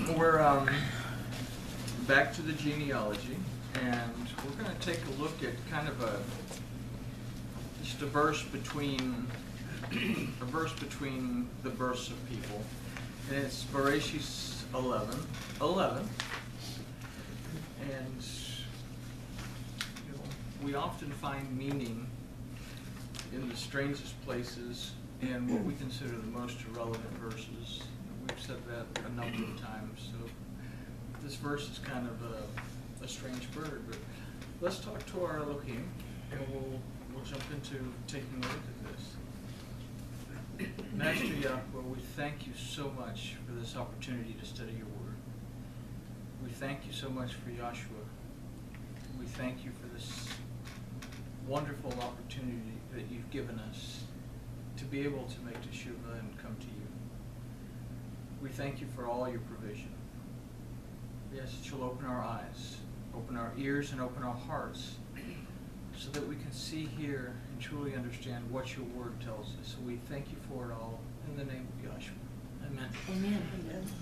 We're back to the genealogy, and we're going to take a look at kind of just a verse between the births of people, and it's Bereshit 11:11, and we often find meaning in the strangest places and what we consider the most irrelevant verses. We've said that a number of times, so this verse is kind of a strange bird, but let's talk to our Elohim, and we'll jump into taking a look at this. Master Yahweh, we thank you so much for this opportunity to study your word. We thank you so much for Yahshua. We thank you for this wonderful opportunity that you've given us to be able to make teshuvah and come to you. We thank you for all your provision. We ask that you'll open our eyes, open our ears, and open our hearts so that we can see, hear, and truly understand what your word tells us. So we thank you for it all in the name of Yahshua. Amen.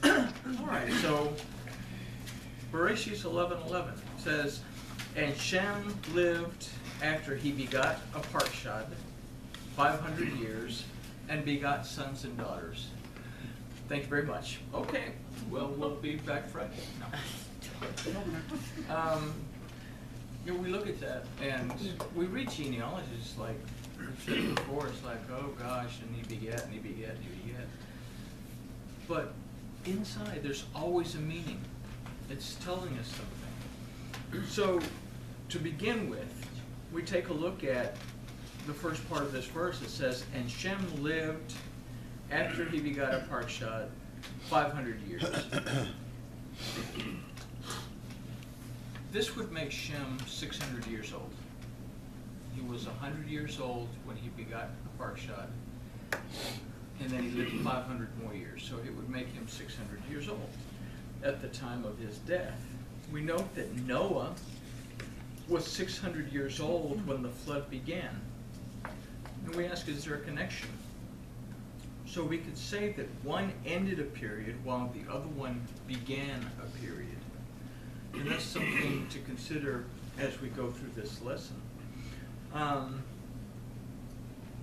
Amen. All right, so Bereshit 11:11 says, "And Shem lived after he begot a Parshad 500 years and begot sons and daughters." Thank you very much. Okay, well, we'll be back Friday. No. We look at that and we read genealogies like we've said before. It's like, oh gosh, and he begat, and he begat, and he begat. But inside, there's always a meaning. It's telling us something. So, to begin with, we take a look at the first part of this verse. It says, "And Shem lived after he begot a Parshad 500 years." This would make Shem 600 years old. He was 100 years old when he begot a Parshad, and then he lived 500 more years. So it would make him 600 years old at the time of his death. We note that Noah was 600 years old when the flood began. And we ask, is there a connection? So we could say that one ended a period while the other one began a period. And that's something to consider as we go through this lesson.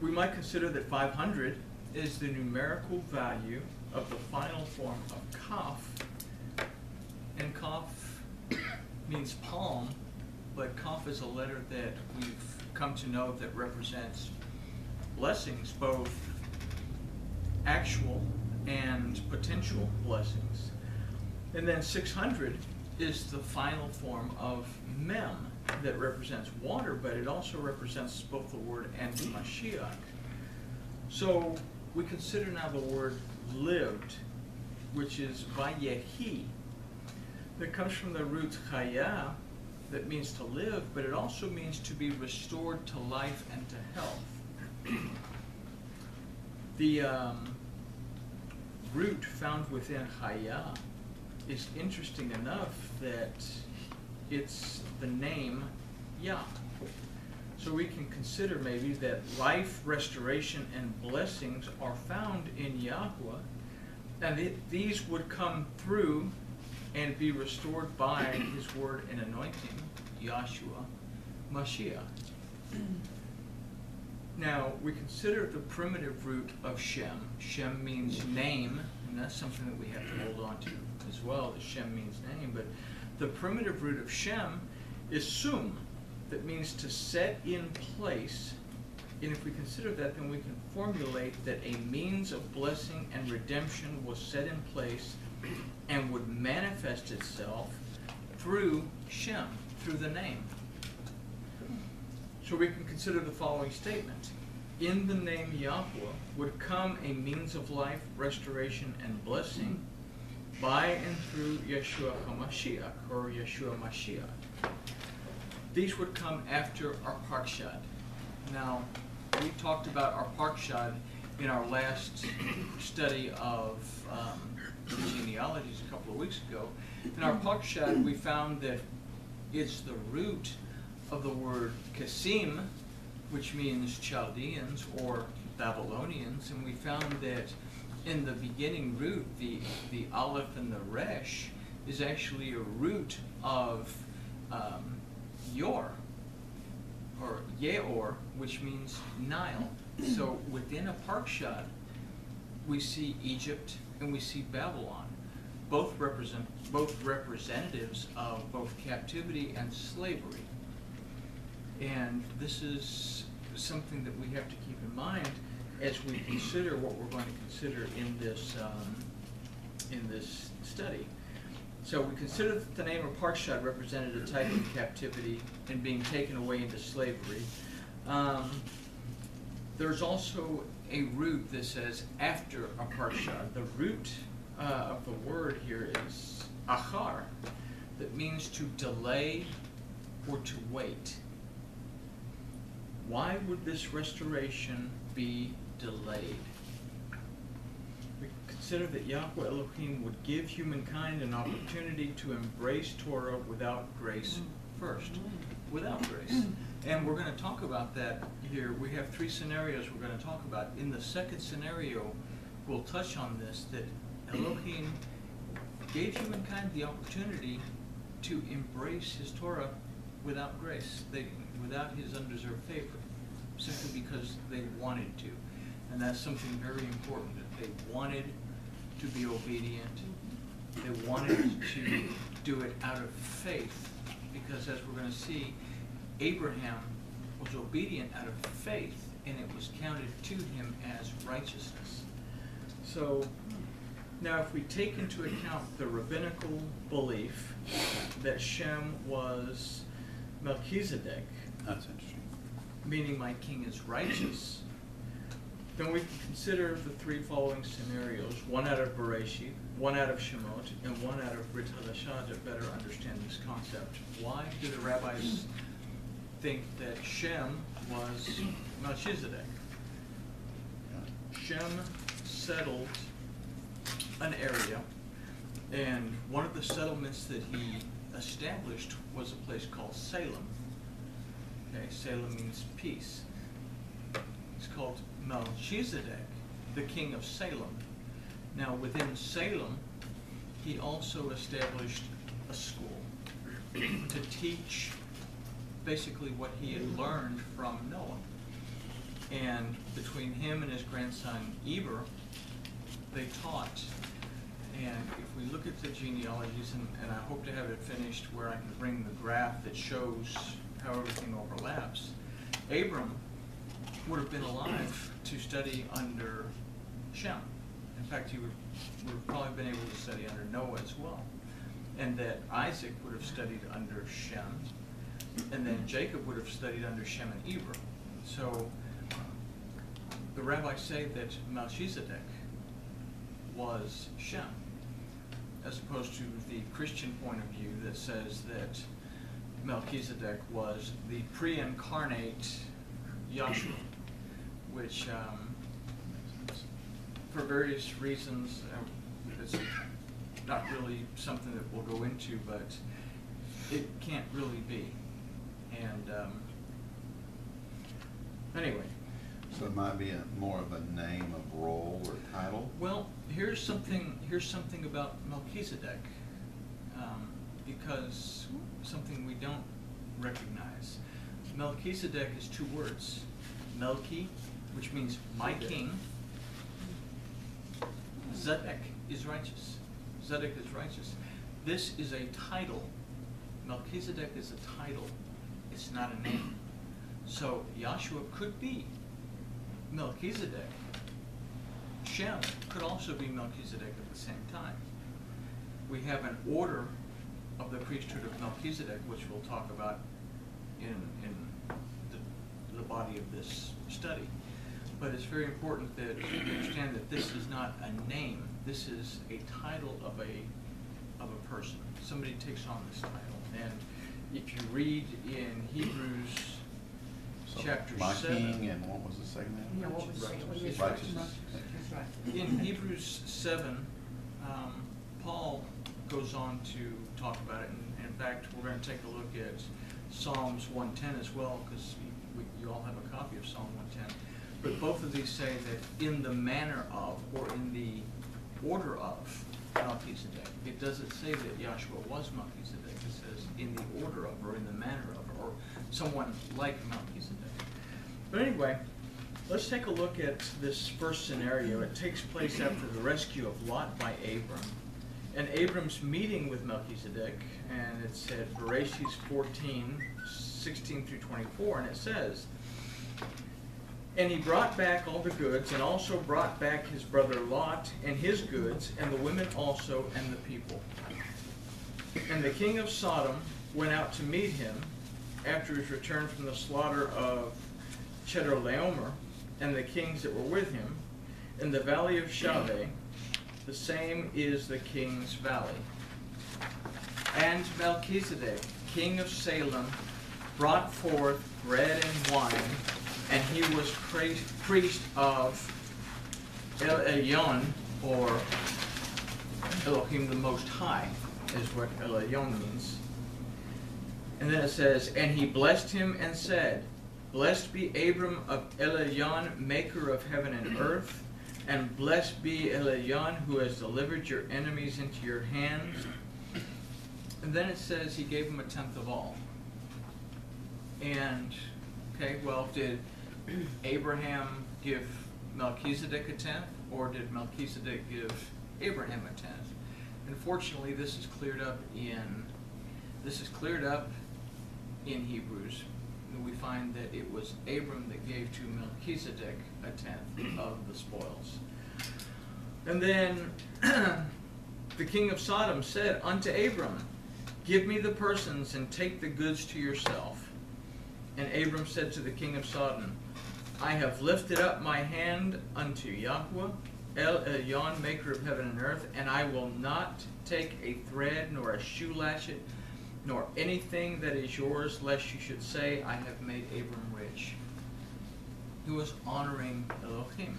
We might consider that 500 is the numerical value of the final form of Kaf. And Kaf means palm, but Kaf is a letter that we've come to know that represents blessings, both actual and potential blessings. And then 600 is the final form of Mem that represents water, but it also represents both the word and Mashiach. So we consider now the word lived, which is Vayehi, that comes from the root Chaya, that means to live, but it also means to be restored to life and to health. The root found within Chaya is interesting enough that it's the name Yah. So we can consider maybe that life, restoration, and blessings are found in Yahweh, and these would come through and be restored by his word and anointing, Yahshua Mashiach. Now, we consider the primitive root of Shem. Shem means name, and that's something that we have to hold on to as well, that Shem means name. But the primitive root of Shem is Sum, that means to set in place. And if we consider that, then we can formulate that a means of blessing and redemption was set in place and would manifest itself through Shem, through the name. So we can consider the following statement. In the name Yahweh would come a means of life, restoration, and blessing by and through Yeshua HaMashiach, or Yeshua Mashiach. These would come after our Parshad. Now, we talked about our Parshad in our last study of genealogies a couple of weeks ago. In our Parshad, we found that it's the root of the word Kasim, which means Chaldeans or Babylonians, and we found that in the beginning root, the aleph and the resh is actually a root of yor, or yeor, which means Nile. So within a parkshad, we see Egypt and we see Babylon, both representatives of both captivity and slavery. And this is something that we have to keep in mind as we consider what we're going to consider in this study. So we consider that the name of Parkshad represented a type of captivity and being taken away into slavery. There's also a root that says after a Parkshad. The root of the word here is achar, that means to delay or to wait. Why would this restoration be delayed? We consider that Yahweh Elohim would give humankind an opportunity to embrace Torah without grace first. Without grace. And we're going to talk about that here. We have three scenarios we're going to talk about. In the second scenario, we'll touch on this, that Elohim gave humankind the opportunity to embrace his Torah without grace, without his undeserved favor, simply because they wanted to. And that's something very important, that they wanted to be obedient. They wanted to do it out of faith, because as we're going to see, Abraham was obedient out of faith, and it was counted to him as righteousness. So now if we take into account the rabbinical belief that Shem was Melchizedek, that's interesting, meaning my king is righteous, then we can consider the three following scenarios, one out of Bereshit, one out of Shemot, and one out of Brit Hadashah, to better understand this concept. Why do the rabbis think that Shem was Melchizedek? Shem settled an area, and one of the settlements that he established was a place called Salem. Okay, Salem means peace. It's called Melchizedek, the king of Salem. Now within Salem, he also established a school to teach basically what he had learned from Noah. And between him and his grandson Eber, they taught. And if we look at the genealogies, and I hope to have it finished where I can bring the graph that shows how everything overlaps, Abram would have been alive to study under Shem. In fact, he would have probably been able to study under Noah as well. And that Isaac would have studied under Shem, and then Jacob would have studied under Shem and Eber. So the rabbis say that Melchizedek was Shem, as opposed to the Christian point of view that says that Melchizedek was the pre-incarnate Yahshua, which for various reasons, it's not really something that we'll go into, but it can't really be. And anyway. So it might be more of a name of role or title? Well, here's something about Melchizedek, because something we don't recognize. Melchizedek is two words. Melchi, which means my king. Zedek is righteous. Zedek is righteous. This is a title. Melchizedek is a title. It's not a name. So Yahshua could be Melchizedek. Shem could also be Melchizedek at the same time. We have an order of the priesthood of Melchizedek, which we'll talk about in the body of this study. But it's very important that you understand that this is not a name. This is a title of a person. Somebody takes on this title. And if you read in Hebrews chapter my 7. king, and what was the second name? Yeah, what was Righteous. Righteousness. That's right. In Hebrews 7, Paul goes on to talk about it. And in fact, we're going to take a look at Psalms 110 as well, because you all have a copy of Psalm 110. but both of these say that in the manner of, or in the order of Melchizedek. It doesn't say that Yahshua was Melchizedek. It says in the order of, or in the manner of, or someone like Melchizedek. But anyway, let's take a look at this first scenario. It takes place after the rescue of Lot by Abram. And Abram's meeting with Melchizedek, and it said Bereshit 14, 16 through 24, and it says, "And he brought back all the goods, and also brought back his brother Lot and his goods, and the women also, and the people. And the king of Sodom went out to meet him after his return from the slaughter of Chedorlaomer, and the kings that were with him, in the valley of Shaveh. The same is the king's valley. And Melchizedek, king of Salem, brought forth bread and wine, and he was priest of El Elyon, or Elohim the Most High, is what El Elyon means. And then it says, and he blessed him and said, Blessed be Abram of El Elyon, maker of heaven and earth, and blessed be El Elyon, who has delivered your enemies into your hands. And then it says he gave him a tenth of all. And, okay, well, did Abraham give Melchizedek a tenth, or did Melchizedek give Abraham a tenth? Unfortunately, this is cleared up in Hebrews. We find that it was Abram that gave to Melchizedek a tenth of the spoils. And then the king of Sodom said unto Abram, Give me the persons and take the goods to yourself. And Abram said to the king of Sodom, I have lifted up my hand unto Yahweh, El Elyon, maker of heaven and earth, and I will not take a thread nor a shoe latchet, nor anything that is yours, lest you should say, I have made Abram rich. He was honoring Elohim,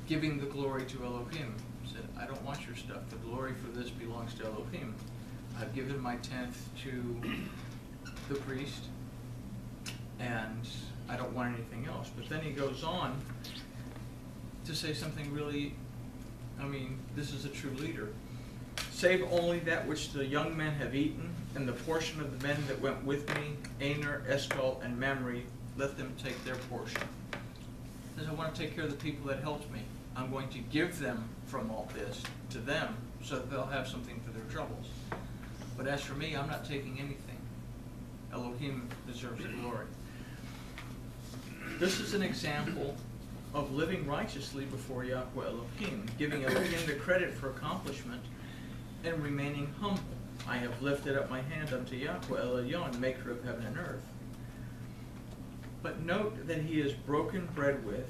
giving the glory to Elohim. He said, I don't want your stuff. The glory for this belongs to Elohim. I've given my tenth to the priest, and I don't want anything else. But then he goes on to say something really, this is a true leader. Save only that which the young men have eaten, and the portion of the men that went with me, Aner, Eshcol, and Mamre, let them take their portion. Because I want to take care of the people that helped me. I'm going to give them from all this to them, so that they'll have something for their troubles. But as for me, I'm not taking anything. Elohim deserves the glory. This is an example of living righteously before Yahweh Elohim, giving Elohim the credit for accomplishment, and remaining humble. I have lifted up my hand unto Yahweh El Elyon, maker of heaven and earth. But note that he has broken bread with,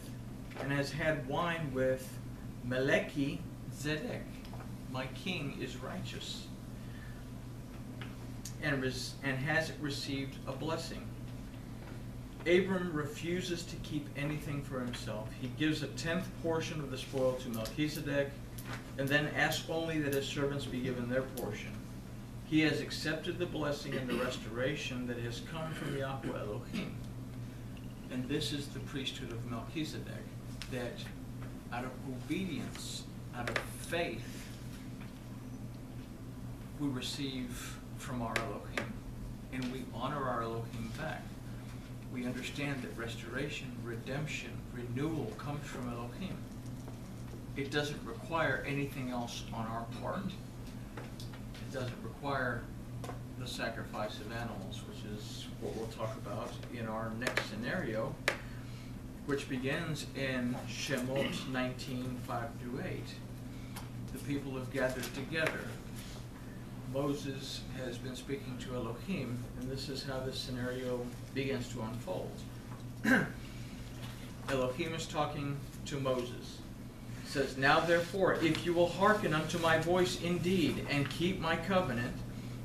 and has had wine with, Melchizedek. My king is righteous, and has received a blessing. Abram refuses to keep anything for himself. He gives a tenth portion of the spoil to Melchizedek, and then asks only that his servants be given their portion. He has accepted the blessing and the restoration that has come from Yahweh Elohim. And this is the priesthood of Melchizedek, that out of obedience, out of faith, we receive from our Elohim, and we honor our Elohim back. We understand that restoration, redemption, renewal comes from Elohim. It doesn't require anything else on our part. It doesn't require the sacrifice of animals, which is what we'll talk about in our next scenario, which begins in Shemot 19, 5 through 8. The people have gathered together. Moses has been speaking to Elohim, and this is how this scenario begins to unfold. Elohim is talking to Moses. It says, Now therefore, if you will hearken unto my voice indeed, and keep my covenant,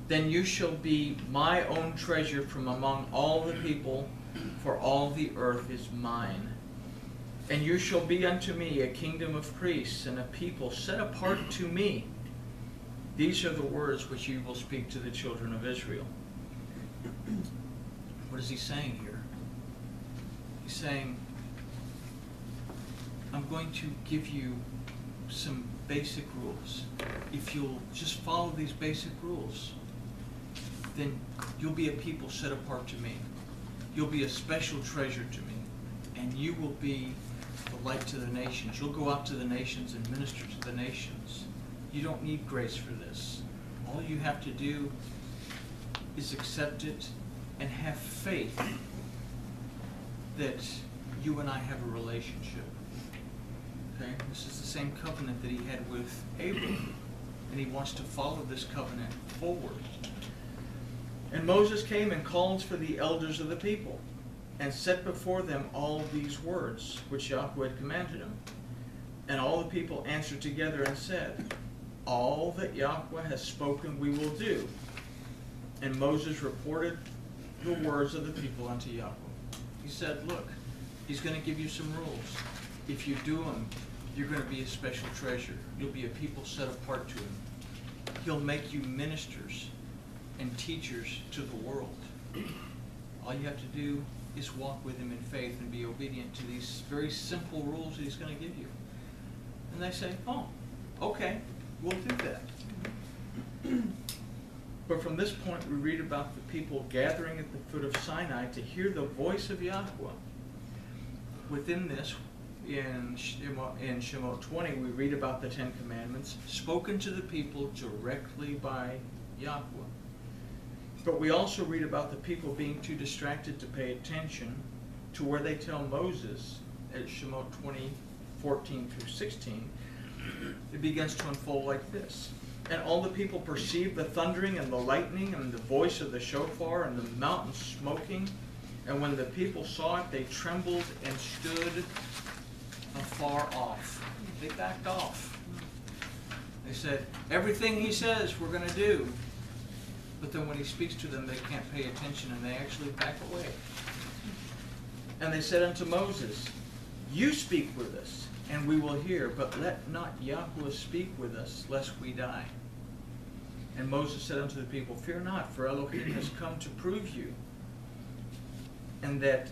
then you shall be my own treasure from among all the people, for all the earth is mine. And you shall be unto me a kingdom of priests, and a people set apart to me. These are the words which you will speak to the children of Israel. What is he saying here? He's saying, I'm going to give you some basic rules. If you'll just follow these basic rules, then you'll be a people set apart to me. You'll be a special treasure to me, and you will be the light to the nations. You'll go out to the nations and minister to the nations. You don't need grace for this. All you have to do is accept it and have faith that you and I have a relationship. Okay? This is the same covenant that he had with Abram, and he wants to follow this covenant forward. And Moses came and called for the elders of the people, and set before them all these words which Yahweh had commanded him. And all the people answered together and said, all that Yahweh has spoken we will do. And Moses reported the words of the people unto Yahweh. He said, look, he's going to give you some rules. If you do them, you're going to be a special treasure. You'll be a people set apart to him. He'll make you ministers and teachers to the world. All you have to do is walk with him in faith and be obedient to these very simple rules that he's going to give you. And they say, oh, okay, we'll do that. But from this point, we read about the people gathering at the foot of Sinai to hear the voice of Yahweh. Within this, in Shemot 20, we read about the Ten Commandments spoken to the people directly by Yahweh. But we also read about the people being too distracted to pay attention to where they tell Moses, at Shemot 20, 14 through 16, it begins to unfold like this. And all the people perceived the thundering and the lightning and the voice of the shofar and the mountain smoking. And when the people saw it, they trembled and stood afar off. They backed off. They said, everything he says we're going to do. But then when he speaks to them, they can't pay attention and they actually back away. And they said unto Moses, you speak with us, and we will hear, but let not Yahweh speak with us, lest we die. And Moses said unto the people, fear not, for Elohim has come to prove you, and that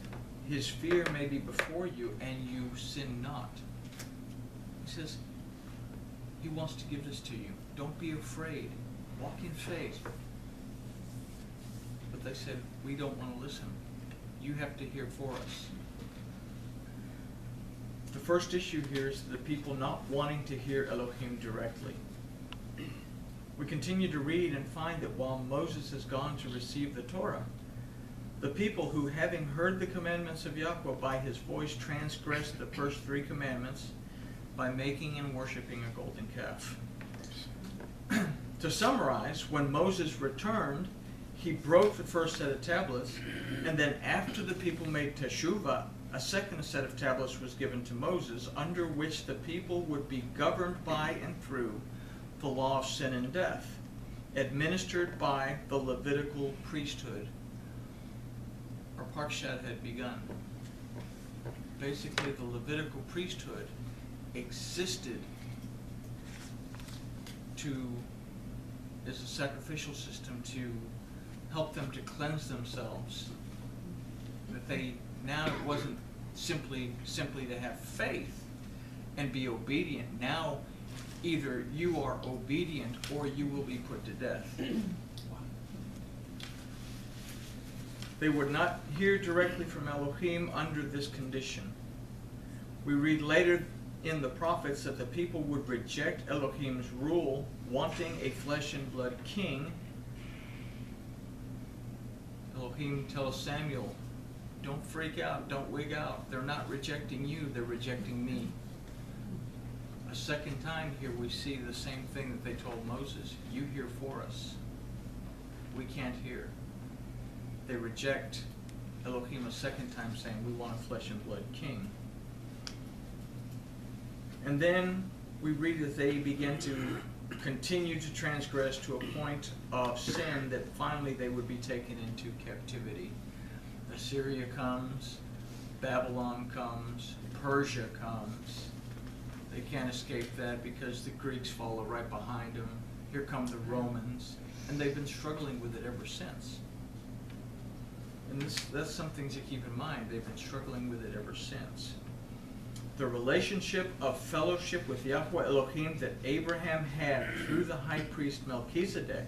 his fear may be before you, and you sin not. He says, he wants to give this to you. Don't be afraid. Walk in faith. But they said, we don't want to listen. You have to hear for us. The first issue here is the people not wanting to hear Elohim directly. We continue to read and find that while Moses has gone to receive the Torah, the people who, having heard the commandments of Yahweh by his voice, transgressed the first 3 commandments by making and worshiping a golden calf. To summarize, when Moses returned, he broke the first set of tablets, and then after the people made teshuvah, a second set of tablets was given to Moses, under which the people would be governed by and through the law of sin and death, administered by the Levitical priesthood. Our Parkshat had begun. Basically, the Levitical priesthood existed as a sacrificial system to help them to cleanse themselves. That they now it wasn't simply to have faith and be obedient. Now, either you are obedient or you will be put to death. They would not hear directly from Elohim under this condition. We read later in the prophets that the people would reject Elohim's rule, wanting a flesh and blood king. Elohim tells Samuel, don't freak out, don't wig out. They're not rejecting you, they're rejecting me. A second time here we see the same thing that they told Moses. You hear for us. We can't hear. They reject Elohim a second time, saying, we want a flesh and blood king. And then we read that they begin to continue to transgress to a point of sin that finally they would be taken into captivity. Assyria comes, Babylon comes, Persia comes. They can't escape that because the Greeks follow right behind them. Here come the Romans, and they've been struggling with it ever since. And that's some things to keep in mind. They've been struggling with it ever since. the relationship of fellowship with Yahweh Elohim that Abraham had through the high priest Melchizedek